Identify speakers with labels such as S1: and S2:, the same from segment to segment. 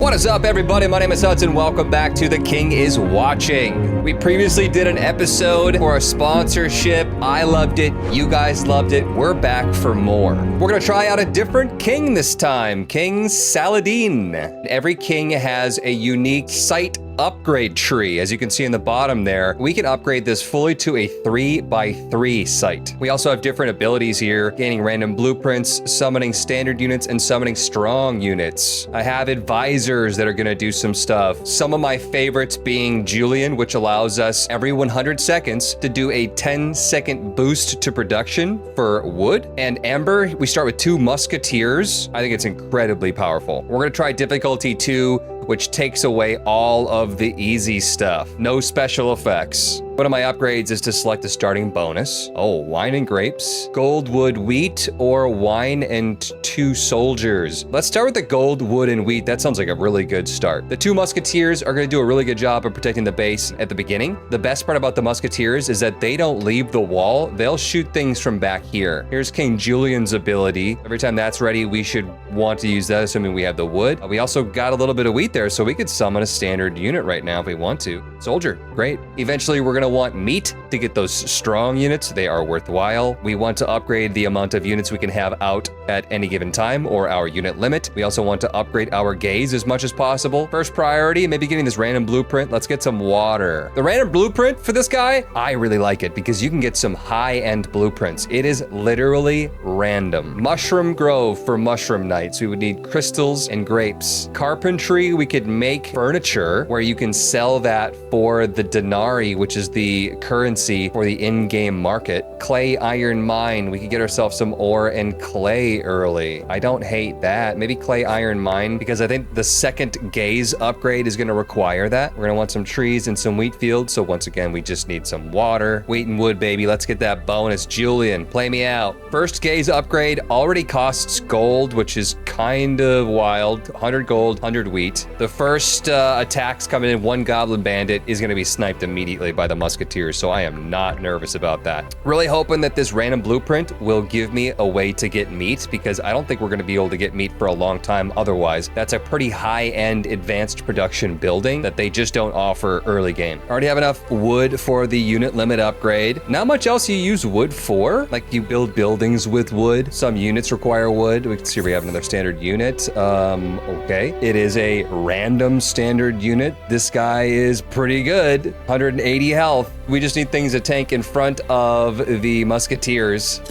S1: What is up, everybody? My name is Hudson. Welcome back to The King is Watching. We previously did an episode for a sponsorship. I loved it. You guys loved it. We're back for more. We're going to try out a different king this time. King Saladin. Every king has a unique site upgrade tree. As you can see in the bottom there, we can upgrade this fully to a 3x3 site. We also have different abilities here, gaining random blueprints, summoning standard units, and summoning strong units. I have advisors that are going to do some stuff. Some of my favorites being Julian, which allows us every 100 seconds to do a 10-second boost to production for wood. And Amber, we start with 2 musketeers. I think it's incredibly powerful. We're going to try difficulty 2, which takes away all of the easy stuff. No special effects. One of my upgrades is to select a starting bonus. Oh, wine and grapes, gold, wood, wheat, or wine and 2 soldiers. Let's start with the gold, wood, and wheat. That sounds like a really good start. The 2 musketeers are gonna do a really good job of protecting the base at the beginning. The best part about the musketeers is that they don't leave the wall. They'll shoot things from back here. Here's King Julian's ability. Every time that's ready, we should want to use that, assuming we have the wood. We also got a little bit of wheat there, so we could summon a standard unit right now if we want to. Soldier, great. Eventually, we're gonna want meat to get those strong units. They are worthwhile. We want to upgrade the amount of units we can have out at any given time, or our unit limit. We also want to upgrade our gaze as much as possible. First priority, maybe getting this random blueprint. Let's get some water. The random blueprint for this guy, I really like it because you can get some high-end blueprints. It is literally random. Mushroom Grove for mushroom knights. We would need crystals and grapes. Carpentry, we could make furniture where you can sell that for the denarii, which is the currency for the in-game market. Clay iron mine, we could get ourselves some ore and clay early. I don't hate that. Maybe clay iron mine, because I think the second gaze upgrade is going to require that. We're going to want some trees and some wheat fields, so once again, we just need some water. Wheat and wood, baby. Let's get that bonus. Julian, play me out. First gaze upgrade already costs gold, which is kind of wild. 100 gold, 100 wheat. The first attacks coming in, 1 goblin bandit is going to be sniped immediately by the musketeers, so I am not nervous about that. Really hoping that this random blueprint will give me a way to get meat, because I don't think we're going to be able to get meat for a long time otherwise. That's a pretty high-end advanced production building that they just don't offer early game. Already have enough wood for the unit limit upgrade. Not much else you use wood for. Like, you build buildings with wood. Some units require wood. We can see we have another standard unit. Okay. It is a random standard unit. This guy is pretty good. 180 health. We just need things to tank in front of the musketeers.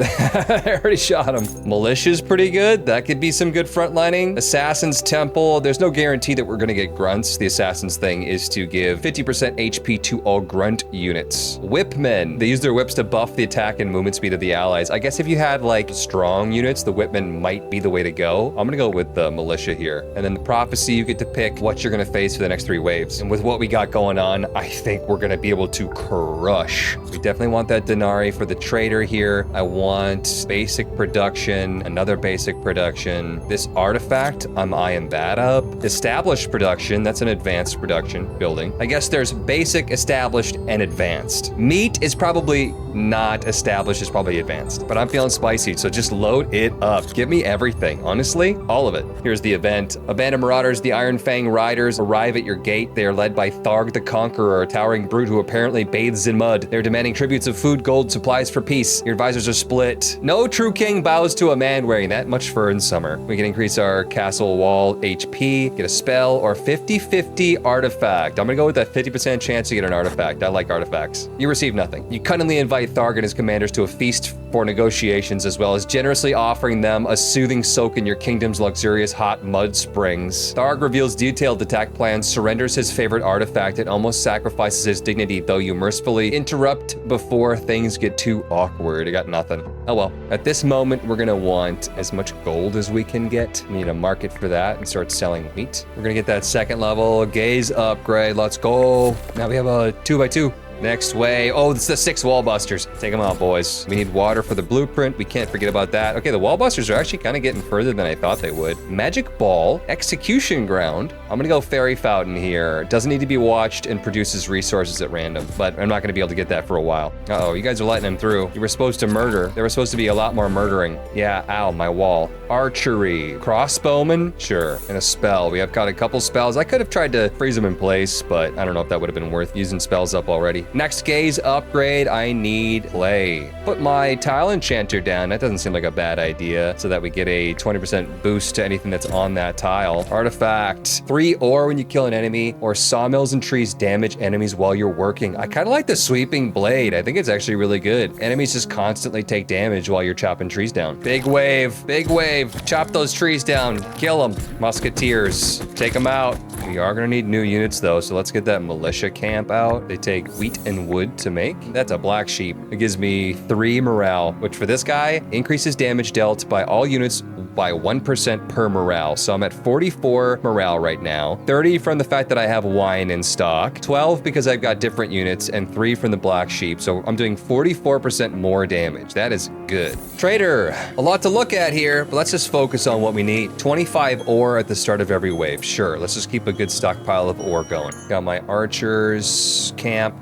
S1: I already shot him. Militia's pretty good. That could be some good frontlining. Assassin's Temple. There's no guarantee that we're going to get grunts. The Assassin's thing is to give 50% HP to all grunt units. Whipmen. They use their whips to buff the attack and movement speed of the allies. I guess if you had like strong units, the Whipmen might be the way to go. I'm going to go with the Militia here. And then the Prophecy, you get to pick what you're going to face for the next 3 waves. And with what we got going on, I think we're going to be able to crush. We definitely want that denarii for the trader here. I want basic production, another basic production. This artifact, I'm eyeing that up. Established production, that's an advanced production building. I guess there's basic, established, and advanced. Meat is probably not established, it's probably advanced. But I'm feeling spicy, so just load it up. Give me everything, honestly, all of it. Here's the event. A band of marauders, the Iron Fang Riders, arrive at your gate. They are led by Tharg the Conqueror, a towering brute who apparently bathes in mud. They're demanding tributes of food, gold, supplies for peace. Your advisors are split. No true king bows to a man wearing that much fur in summer. We can increase our castle wall HP, get a spell, or 50-50 artifact. I'm gonna go with that 50% chance to get an artifact. I like artifacts. You receive nothing. You cunningly invite Tharg and his commanders to a feast for negotiations, as well as generously offering them a soothing soak in your kingdom's luxurious hot mud springs. Tharg reveals detailed attack plans, surrenders his favorite artifact, and almost sacrifices his dignity, though you mercifully interrupt before things get too awkward. I got nothing. Oh well. At this moment, we're gonna want as much gold as we can get. We need a market for that and start selling wheat. We're gonna get that second level gaze upgrade. Let's go. Now we have a 2x2. Next wave. Oh, it's the 6 wall busters. Take them out, boys. We need water for the blueprint. We can't forget about that. Okay, the wall busters are actually kind of getting further than I thought they would. Magic ball, execution ground. I'm gonna go fairy fountain here. Doesn't need to be watched and produces resources at random, but I'm not gonna be able to get that for a while. Uh-oh, you guys are letting him through. You were supposed to murder. There was supposed to be a lot more murdering. Yeah, ow, my wall. Archery, crossbowman, sure, and a spell. We have got a couple spells. I could have tried to freeze them in place, but I don't know if that would have been worth using spells up already. Next gaze upgrade, I need clay. Put my tile enchanter down. That doesn't seem like a bad idea, so that we get a 20% boost to anything that's on that tile. Artifact, 3 ore when you kill an enemy, or sawmills and trees damage enemies while you're working. I kind of like the sweeping blade. I think it's actually really good. Enemies just constantly take damage while you're chopping trees down. Big wave, big wave. Chop those trees down, kill them. Musketeers, take them out. We are gonna need new units though, so let's get that militia camp out. They take wheat and wood to make. That's a black sheep. It gives me 3 morale, which for this guy increases damage dealt by all units by 1% per morale. So I'm at 44 morale right now. 30 from the fact that I have wine in stock, 12 because I've got different units, and 3 from the black sheep. So I'm doing 44% more damage. That is good. Trader, a lot to look at here, but let's just focus on what we need. 25 ore at the start of every wave. Sure, let's just keep a good stockpile of ore going. Got my archers camp.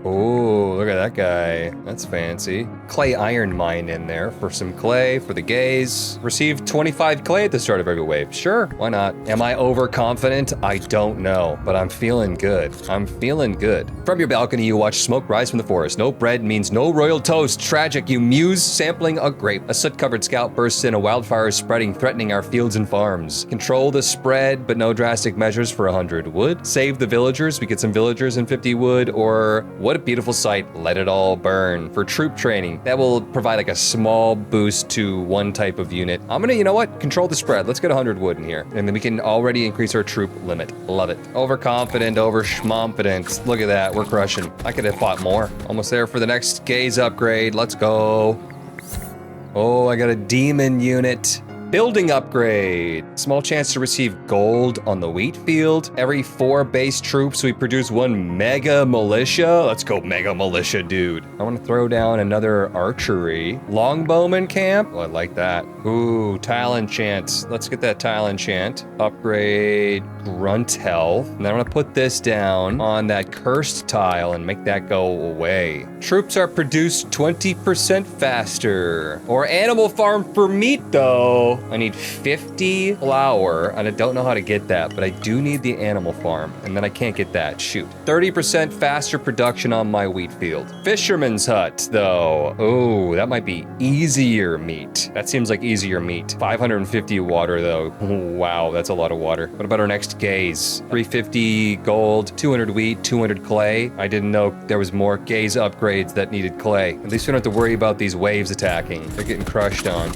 S1: Oh, look at that guy. That's fancy. Clay iron mine in there for some clay for the gaze. Receive 25 clay at the start of every wave. Sure, why not? Am I overconfident? I don't know, but I'm feeling good. I'm feeling good. From your balcony, you watch smoke rise from the forest. No bread means no royal toast. Tragic, you muse, sampling a grape. A soot-covered scalp bursts in, a wildfire is spreading, threatening our fields and farms. Control the spread, but no drastic measures for 100 wood. Save the villagers. We get some villagers and 50 wood, or what a beautiful sight. Let it all burn. For troop training, that will provide like a small boost to one type of unit. I'm gonna, you know what? Control the spread. Let's get 100 wood in here. And then we can already increase our troop limit. Love it. Overconfident, over schmompident. Look at that. We're crushing. I could have fought more. Almost there for the next gaze upgrade. Let's go. Oh, I got a demon unit. Building upgrade. Small chance to receive gold on the wheat field. Every 4 base troops, we produce 1 mega militia. Let's go mega militia, dude. I want to throw down another archery. Longbowman camp. Oh, I like that. Ooh, tile enchant. Let's get that tile enchant. Upgrade grunt health. And then I'm gonna put this down on that cursed tile and make that go away. Troops are produced 20% faster. Or animal farm for meat though. I need 50 flour, and I don't know how to get that, but I do need the animal farm, and then I can't get that. Shoot. 30% faster production on my wheat field. Fisherman's hut, though. Oh, that might be easier meat. That seems like easier meat. 550 water, though. Wow, that's a lot of water. What about our next gaze? 350 gold, 200 wheat, 200 clay. I didn't know there was more gaze upgrades that needed clay. At least we don't have to worry about these waves attacking. They're getting crushed on.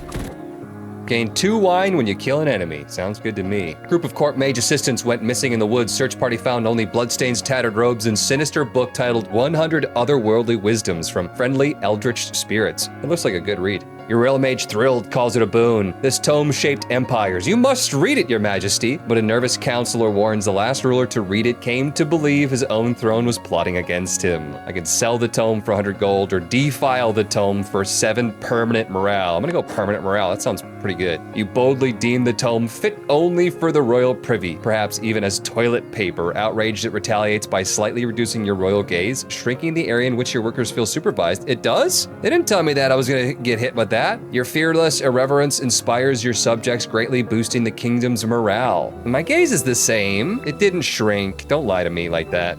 S1: Gain 2 wine when you kill an enemy. Sounds good to me. Group of court mage assistants went missing in the woods. Search party found only bloodstains, tattered robes, and sinister book titled 100 Otherworldly Wisdoms from Friendly Eldritch Spirits. It looks like a good read. Your real mage thrilled, calls it a boon. This tome shaped empires. You must read it, your majesty. But a nervous counselor warns the last ruler to read it came to believe his own throne was plotting against him. I could sell the tome for 100 gold or defile the tome for 7 permanent morale. I'm gonna go permanent morale. That sounds pretty good. You boldly deem the tome fit only for the royal privy, perhaps even as toilet paper. Outraged, it retaliates by slightly reducing your royal gaze, shrinking the area in which your workers feel supervised. It does? They didn't tell me that I was gonna get hit by that. Your fearless irreverence inspires your subjects, greatly boosting the kingdom's morale. My gaze is the same. It didn't shrink. Don't lie to me like that.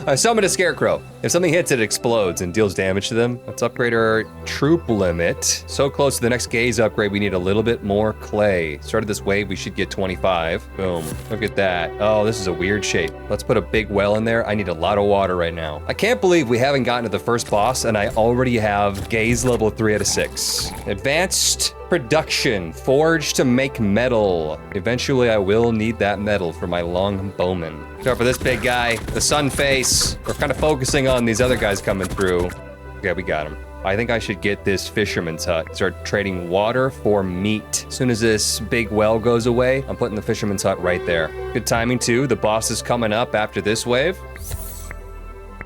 S1: I summoned a scarecrow. If something hits, it explodes and deals damage to them. Let's upgrade our troop limit. So close to the next gaze upgrade, we need a little bit more clay. Started this wave, we should get 25. Boom, look at that. Oh, this is a weird shape. Let's put a big well in there. I need a lot of water right now. I can't believe we haven't gotten to the first boss and I already have gaze level 3 out of 6. Advanced production, forged to make metal. Eventually I will need that metal for my long bowman. So for this big guy, the sun face, we're kind of focusing on these other guys coming through. Okay, we got him. I think I should get this fisherman's hut. Start trading water for meat. As soon as this big well goes away, I'm putting the fisherman's hut right there. Good timing too. The boss is coming up after this wave.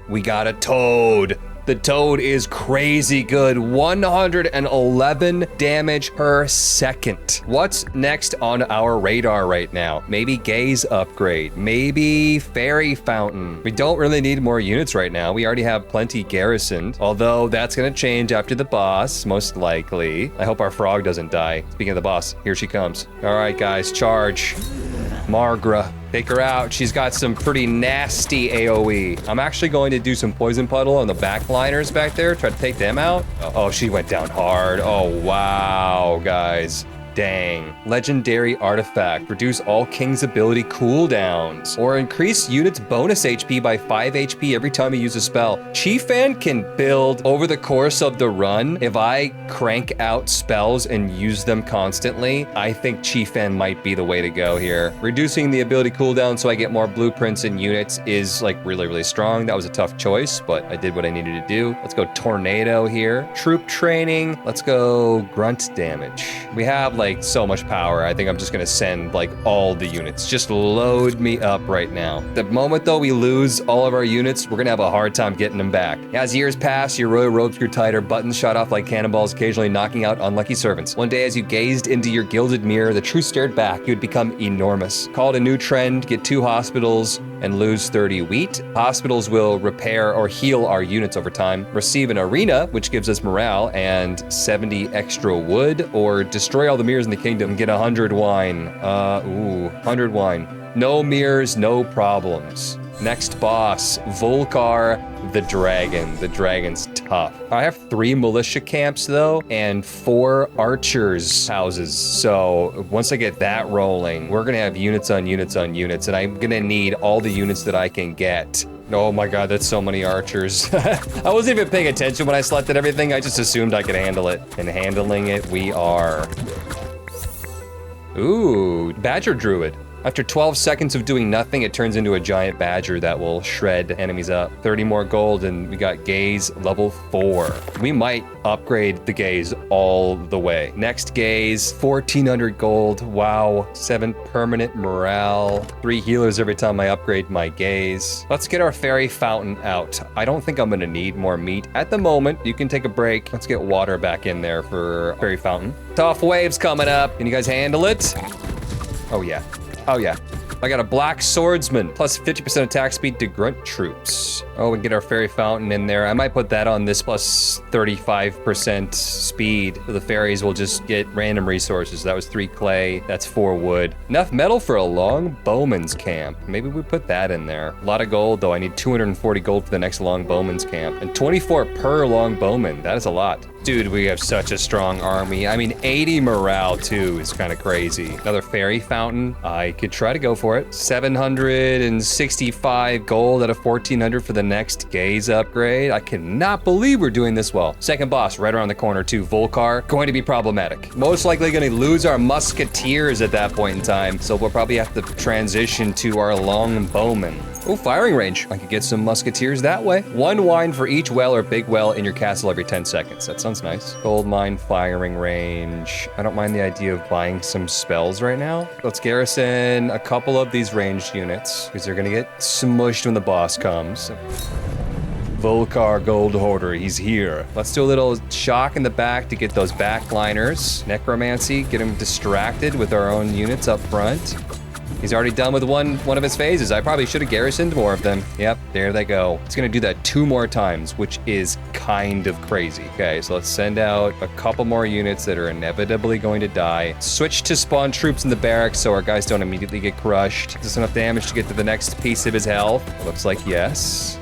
S1: We got a toad. The toad is crazy good. 111 damage per second. What's next on our radar right now? Maybe gaze upgrade. Maybe fairy fountain. We don't really need more units right now. We already have plenty garrisoned. Although that's gonna change after the boss, most likely. I hope our frog doesn't die. Speaking of the boss, here she comes. All right, guys, charge. Margra. Take her out. She's got some pretty nasty AoE. I'm actually going to do some poison puddle on the backliners back there, try to take them out. Oh, she went down hard. Oh, wow, guys. Dang. Legendary artifact. Reduce all King's ability cooldowns. Or increase units bonus HP by 5 HP every time you use a spell. Chiefan can build over the course of the run. If I crank out spells and use them constantly, I think Chiefan might be the way to go here. Reducing the ability cooldown so I get more blueprints and units is like really, really strong. That was a tough choice, but I did what I needed to do. Let's go Tornado here. Troop training. Let's go Grunt damage. We have like so much power. I think I'm just gonna send like all the units. Just load me up right now. The moment though we lose all of our units, we're gonna have a hard time getting them back. As years pass, your royal robes grew tighter, buttons shot off like cannonballs, occasionally knocking out unlucky servants. One day as you gazed into your gilded mirror, the truth stared back. You had become enormous. Called a new trend, get 2 hospitals and lose 30 wheat. Hospitals will repair or heal our units over time. Receive an arena, which gives us morale and 70 extra wood, or destroy all the mirrors in the kingdom, get 100 wine. 100 wine. No mirrors, no problems. Next boss, Vulcar the dragon. The dragon's tough. I have 3 militia camps though, and 4 archers houses. So once I get that rolling, we're gonna have units on units on units, and I'm gonna need all the units that I can get. Oh my god, that's so many archers. I wasn't even paying attention when I selected everything. I just assumed I could handle it. And handling it, we are. Ooh, Badger Druid. After 12 seconds of doing nothing, it turns into a giant badger that will shred enemies up. 30 more gold, and we got Gaze level 4. We might upgrade the Gaze all the way. Next Gaze, 1,400 gold. Wow. 7 permanent morale. 3 healers every time I upgrade my Gaze. Let's get our fairy fountain out. I don't think I'm gonna need more meat at the moment. You can take a break. Let's get water back in there for fairy fountain. Tough waves coming up. Can you guys handle it? Oh yeah. Oh yeah. I got a black swordsman, plus 50% attack speed to grunt troops. Oh, we can get our fairy fountain in there. I might put that on this plus 35% speed. So the fairies will just get random resources. That was 3 clay, that's 4 wood. Enough metal for a long bowman's camp. Maybe we put that in there. A lot of gold though. I need 240 gold for the next long bowman's camp. And 24 per long bowman, that is a lot. Dude, we have such a strong army. I mean, 80 morale too is kind of crazy. Another fairy fountain. I could try to go for it. 765 gold out of 1,400 for the next Gaze upgrade. I cannot believe we're doing this well. Second boss right around the corner too. Vulcar, going to be problematic. Most likely going to lose our musketeers at that point in time. So we'll probably have to transition to our long bowmen. Oh, firing range. I could get some musketeers that way. 1 wine for each well or big well in your castle every 10 seconds. That sounds nice. Gold mine firing range. I don't mind the idea of buying some spells right now. Let's garrison a couple of these ranged units because they're gonna get smushed when the boss comes. Vulcar Gold Hoarder, he's here. Let's do a little shock in the back to get those backliners. Necromancy, get him distracted with our own units up front. He's already done with one of his phases. I probably should have garrisoned more of them. Yep, there they go. It's gonna do that 2 more times, which is kind of crazy. Okay, so let's send out a couple more units that are inevitably going to die. Switch to spawn troops in the barracks so our guys don't immediately get crushed. Is this enough damage to get to the next piece of his health? It looks like yes.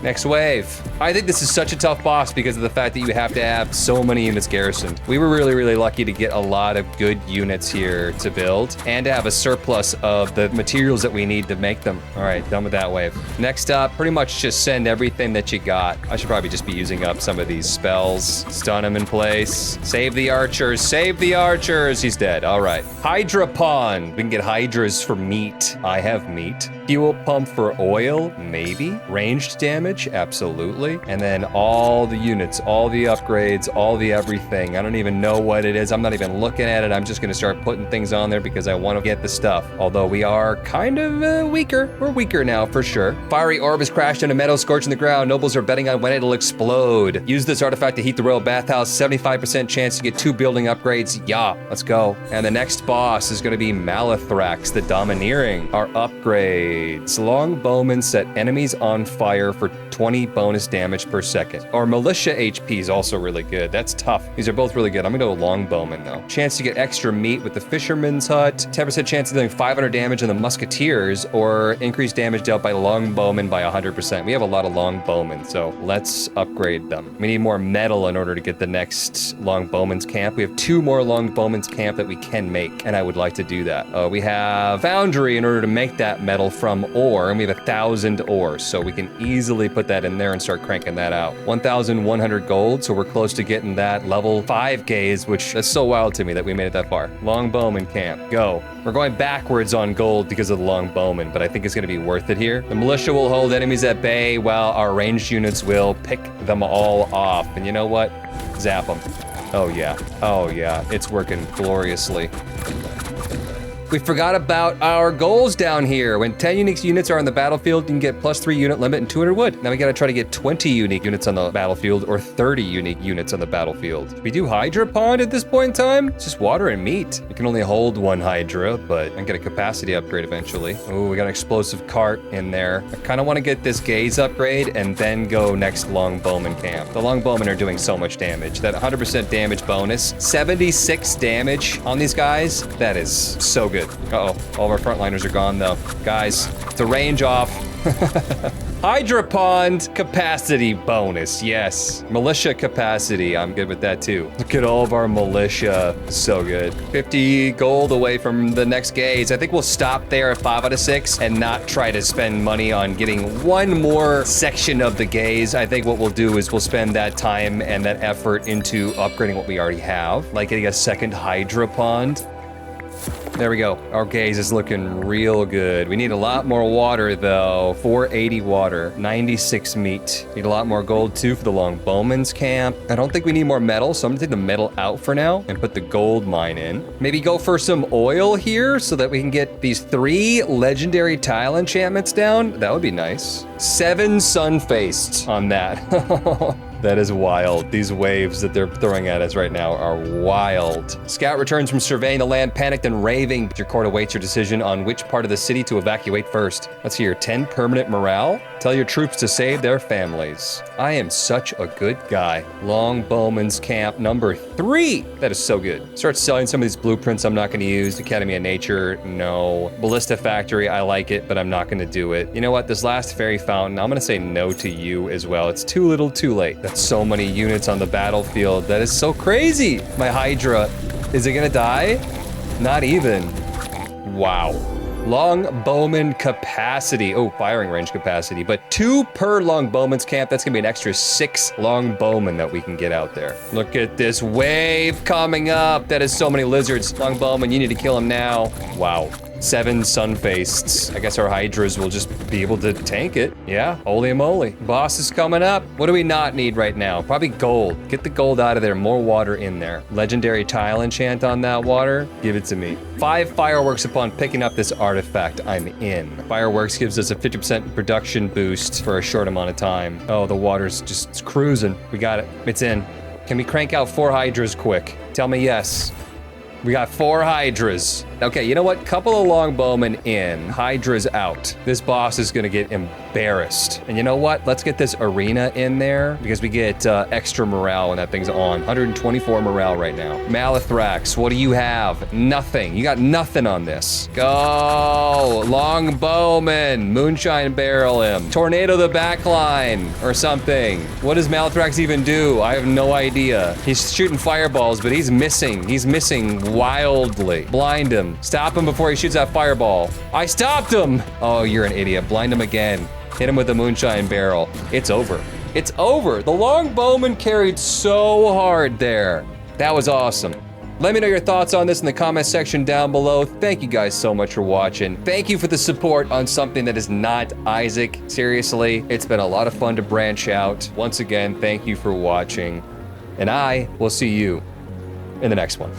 S1: Next wave. I think this is such a tough boss because of the fact that you have to have so many units garrisoned. We were really, really lucky to get a lot of good units here to build and to have a surplus of the materials that we need to make them. All right, done with that wave. Next up, pretty much just send everything that you got. I should probably just be using up some of these spells. Stun him in place. Save the archers. Save the archers. He's dead. All right. Hydra Pond. We can get hydras for meat. I have meat. Fuel pump for oil. Maybe. Ranged damage. damage? Absolutely. And then all the units, all the upgrades, all the everything. I don't even know what it is. I'm not even looking at it. I'm just going to start putting things on there because I want to get the stuff. Although we are kind of weaker. We're weaker now for sure. Fiery orb has crashed into metal, scorching the ground. Nobles are betting on when it'll explode. Use this artifact to heat the royal bathhouse. 75% chance to get 2 building upgrades. Yeah, let's go. And the next boss is going to be Malathrax, the Domineering. Our upgrades. Longbowmen set enemies on fire for 20 bonus damage per second. Our militia HP is also really good. That's tough. These are both really good. I'm going to go Longbowmen though. Chance to get extra meat with the Fisherman's Hut. 10% chance of dealing 500 damage on the Musketeers, or increased damage dealt by Longbowmen by 100%. We have a lot of Longbowmen, so let's upgrade them. We need more metal in order to get the next Longbowmen's camp. We have 2 more Longbowmen's camp that we can make, and I would like to do that. We have Foundry in order to make that metal from ore, and we have 1,000 ores, so we can easily put that in there and start cranking that out. 1,100 gold, so we're close to getting that level 5 gaze, which is so wild to me that we made it that far. Longbowmen camp, go. We're going backwards on gold because of the Longbowmen, but I think it's going to be worth it here. The militia will hold enemies at bay while our ranged units will pick them all off. And you know what? Zap them. Oh yeah. Oh yeah. It's working gloriously. We forgot about our goals down here. When 10 unique units are on the battlefield, you can get +3 unit limit and 200 wood. Now we gotta try to get 20 unique units on the battlefield or 30 unique units on the battlefield. We do Hydra Pond at this point in time. It's just water and meat. We can only hold 1 Hydra, but I can get a capacity upgrade eventually. Oh, we got an explosive cart in there. I kind of want to get this gaze upgrade and then go next Longbowmen camp. The Longbowmen are doing so much damage. That 100% damage bonus, 76 damage on these guys. That is so good. Uh-oh, all of our frontliners are gone though. Guys, it's a range off. Hydra Pond capacity bonus, yes. Militia capacity, I'm good with that too. Look at all of our militia, so good. 50 gold away from the next gaze. I think we'll stop there at 5 out of 6 and not try to spend money on getting 1 more section of the gaze. I think what we'll do is we'll spend that time and that effort into upgrading what we already have, like getting a second Hydra Pond. There we go. Our gaze is looking real good. We need a lot more water though. 480 water, 96 meat. Need a lot more gold too for the Longbowmen's camp. I don't think we need more metal, so I'm gonna take the metal out for now and put the gold mine in. Maybe go for some oil here so that we can get these 3 legendary tile enchantments down. That would be nice. 7 sun-faced on that. That is wild. These waves that they're throwing at us right now are wild. Scout returns from surveying the land, panicked and raving, but your court awaits your decision on which part of the city to evacuate first. Let's hear 10 permanent morale. Tell your troops to save their families. I am such a good guy. Longbowmen's camp number 3. That is so good. Start selling some of these blueprints I'm not going to use. Academy of Nature, no. Ballista Factory, I like it, but I'm not going to do it. You know what? This last fairy fountain, I'm going to say no to you as well. It's too little too late. That's so many units on the battlefield. That is so crazy. My Hydra, is it going to die? Not even. Wow. Longbowmen capacity. Oh, firing range capacity. But 2 per Longbowmen's camp. That's gonna be an extra 6 Longbowmen that we can get out there. Look at this wave coming up. That is so many lizards. Longbowmen, you need to kill them now. Wow. 7 sun-faced. I guess our Hydras will just be able to tank it. Yeah, holy moly. Boss is coming up. What do we not need right now? Probably gold. Get the gold out of there. More water in there. Legendary tile enchant on that water. Give it to me. 5 fireworks upon picking up this artifact. I'm in. Fireworks gives us a 50% production boost for a short amount of time. Oh, the water's just cruising. We got it. It's in. Can we crank out 4 Hydras quick? Tell me yes. We got 4 Hydras. Okay, you know what? Couple of Longbowmen in. Hydra's out. This boss is gonna get embarrassed. And you know what? Let's get this arena in there because we get extra morale when that thing's on. 124 morale right now. Malathrax, what do you have? Nothing. You got nothing on this. Go! Longbowmen. Moonshine barrel him. Tornado the backline or something. What does Malathrax even do? I have no idea. He's shooting fireballs, but he's missing. He's missing wildly. Blind him. Stop him before he shoots that fireball. I stopped him! Oh, you're an idiot. Blind him again. Hit him with the moonshine barrel. It's over. It's over. The Longbowmen carried so hard there. That was awesome. Let me know your thoughts on this in the comment section down below. Thank you guys so much for watching. Thank you for the support on something that is not Isaac. Seriously, it's been a lot of fun to branch out. Once again, thank you for watching, and I will see you in the next one.